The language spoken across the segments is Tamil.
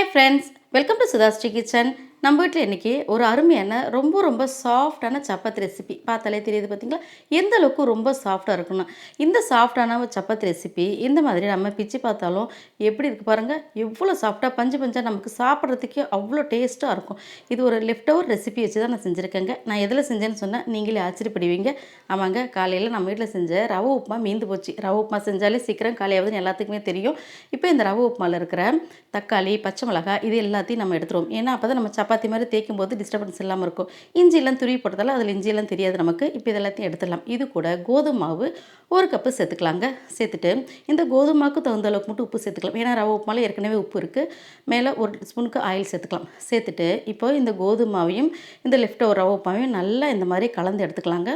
Hi friends, welcome to SudhaSri kitchen. நம்ம வீட்டில் இன்றைக்கி ஒரு அருமையான ரொம்ப சாஃப்டான சப்பாத்தி ரெசிபி பார்த்தாலே தெரியுது பார்த்தீங்களா? எந்த அளவுக்கு ரொம்ப சாஃப்டாக இருக்குன்னா இந்த சாஃப்டான சப்பாத்தி ரெசிபி இந்த மாதிரி நம்ம பிச்சு பார்த்தாலும் எப்படி இருக்குது பாருங்கள். எவ்வளோ சாஃப்டாக பஞ்சு பஞ்சாக நமக்கு சாப்பிட்றதுக்கே அவ்வளோ டேஸ்ட்டாக இருக்கும். இது ஒரு லெஃப்ட் ஓவர் ரெசிபி வச்சு தான் நான் செஞ்சுருக்கேங்க. நான் எதில் செஞ்சேன்னு சொன்னால் நீங்களே ஆச்சரியப்படுவீங்க. ஆமாங்க, காலையில் நம்ம வீட்டில் செஞ்ச ரவை உப்புமா மீந்து போச்சு. ரவை உப்புமா செஞ்சாலே சீக்கிரம் காலையாவதுன்னு எல்லாத்துக்குமே தெரியும். இப்போ இந்த ரவை உப்புமாவில் இருக்கிற தக்காளி, பச்சை மிளகாய் இது எல்லாத்தையும் நம்ம எடுத்துருவோம். ஏன்னா அப்போ தான் நம்ம சப்பாத்தி மாதிரி தேய்க்கும் போது டிஸ்டர்பன்ஸ் இல்லாமல் இருக்கும். இஞ்சியெல்லாம் துருவி போட்டதால் அதில் இஞ்சியெல்லாம் தெரியாது நமக்கு. இப்போ இது எல்லாத்தையும் எடுத்துடலாம். இது கூட கோதுமை மாவு 1 கப்பு சேர்த்துக்கலாங்க. சேர்த்துட்டு இந்த கோதுமை மாவுக்கு தகுந்த அளவுக்கு மட்டும் உப்பு சேர்த்துக்கலாம். ஏன்னா ரவை உப்புமாவில் ஏற்கனவே உப்பு இருக்குது. மேலே 1 ஸ்பூனுக்கு ஆயில் சேர்த்துக்கலாம். சேர்த்துட்டு இப்போ இந்த கோதுமை மாவையும் இந்த லெஃப்ட் ஓவர் ரவை உப்புமாவையும் நல்லா இந்த மாதிரி கலந்து எடுத்துக்கலாங்க.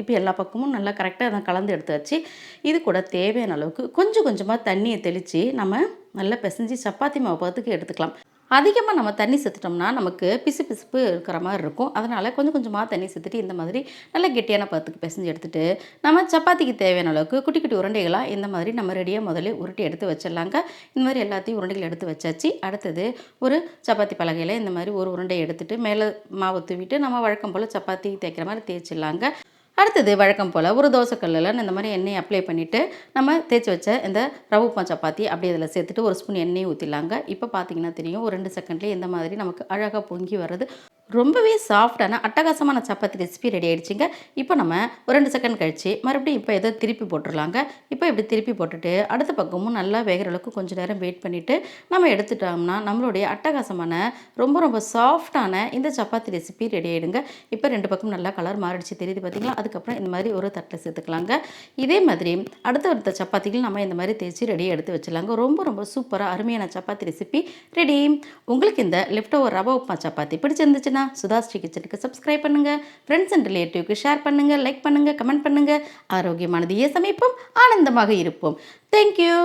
இப்போ எல்லா பக்கமும் நல்லா கரெக்டாக அதை கலந்து எடுத்தாச்சு. இது கூட தேவையான அளவுக்கு கொஞ்சமாக தண்ணியை தெளித்து நம்ம நல்லா பிசைஞ்சு சப்பாத்தி மாவு பார்த்துக்கு எடுத்துக்கலாம். அதிகமாக நம்ம தண்ணி சேர்த்துட்டோம்னா நமக்கு பிசுப்பு இருக்கிற மாதிரி இருக்கும். அதனால் கொஞ்சமாக தண்ணி சேர்த்துட்டு இந்த மாதிரி நல்லா கெட்டியான பதத்துக்கு பிசைஞ்சு எடுத்துகிட்டு நம்ம சப்பாத்திக்கு தேவையான அளவுக்கு குட்டி உருண்டைகளாக இந்த மாதிரி நம்ம ரெடியாக முதல்ல உருட்டி எடுத்து வச்சிடலாங்க. இந்த மாதிரி எல்லாத்தையும் உருண்டைகள் எடுத்து வச்சாச்சு. அடுத்தது ஒரு சப்பாத்தி பலகையில் இந்த மாதிரி ஒரு உருண்டையை எடுத்துகிட்டு மேலே மாவு தூவிட்டு நம்ம வழக்கம் போல் சப்பாத்தி தேய்க்கிற மாதிரி தேய்ச்சிடலாங்க. அடுத்தது வழக்கம் போல் ஒரு தோசைக்கல்லில் இந்த மாதிரி எண்ணெயை அப்ளை பண்ணிவிட்டு நம்ம தேய்ச்சி வச்ச இந்த ரவை உப்புமா சப்பாத்தி அப்படியே அதில் சேர்த்துட்டு 1 ஸ்பூன் எண்ணெயை ஊற்றிடலாங்க. இப்போ பார்த்தீங்கன்னா தெரியும், ஒரு 2 செகண்ட்லேயே இந்த மாதிரி நமக்கு அழகாக பொங்கி வர்றது. ரொம்பவே சாஃப்டான அட்டகாசமான சப்பாத்தி ரெசிபி ரெடி ஆகிடுச்சிங்க. இப்போ நம்ம ஒரு 2 செகண்ட் கழித்து மறுபடியும் இப்போ எதோ திருப்பி போட்டுடலாங்க. இப்போ இப்படி திருப்பி போட்டுட்டு அடுத்த பக்கமும் நல்லா வேகிற அளவுக்கு கொஞ்சம் நேரம் வெயிட் பண்ணிவிட்டு நம்ம எடுத்துட்டோம்னா நம்மளுடைய அட்டகாசமான ரொம்ப சாஃப்டான இந்த சப்பாத்தி ரெசிபி ரெடி ஆகிடுங்க. இப்போ 2 பக்கம் நல்லா கலர் மாறிடுச்சு தெரியுது பார்த்தீங்களா? அதுக்கப்புறம் இந்த மாதிரி ஒரு தட்டில் சேர்த்துக்கலாங்க. இதே மாதிரி அடுத்த சப்பாத்திகள் நம்ம இந்த மாதிரி தேய்ச்சி ரெடியாக எடுத்து வச்சிடலாங்க. ரொம்ப சூப்பராக அருமையான சப்பாத்தி ரெசிபி ரெடி. உங்களுக்கு இந்த லெஃப்ட் ஓவர் ரவா உப்புமா சப்பாத்தி பிடிச்சிருந்துச்சுன்னா SudhaSri கிச்சனுக்கு சப்ஸ்கிரைப் பண்ணுங்கள். ஃப்ரெண்ட்ஸ் அண்ட் ரிலேட்டிவ்க்கு ஷேர் பண்ணுங்கள், லைக் பண்ணுங்கள், கமெண்ட் பண்ணுங்கள். ஆரோக்கியமானதையே சமைப்போம், ஆனந்தமாக இருப்போம். தேங்க்யூ.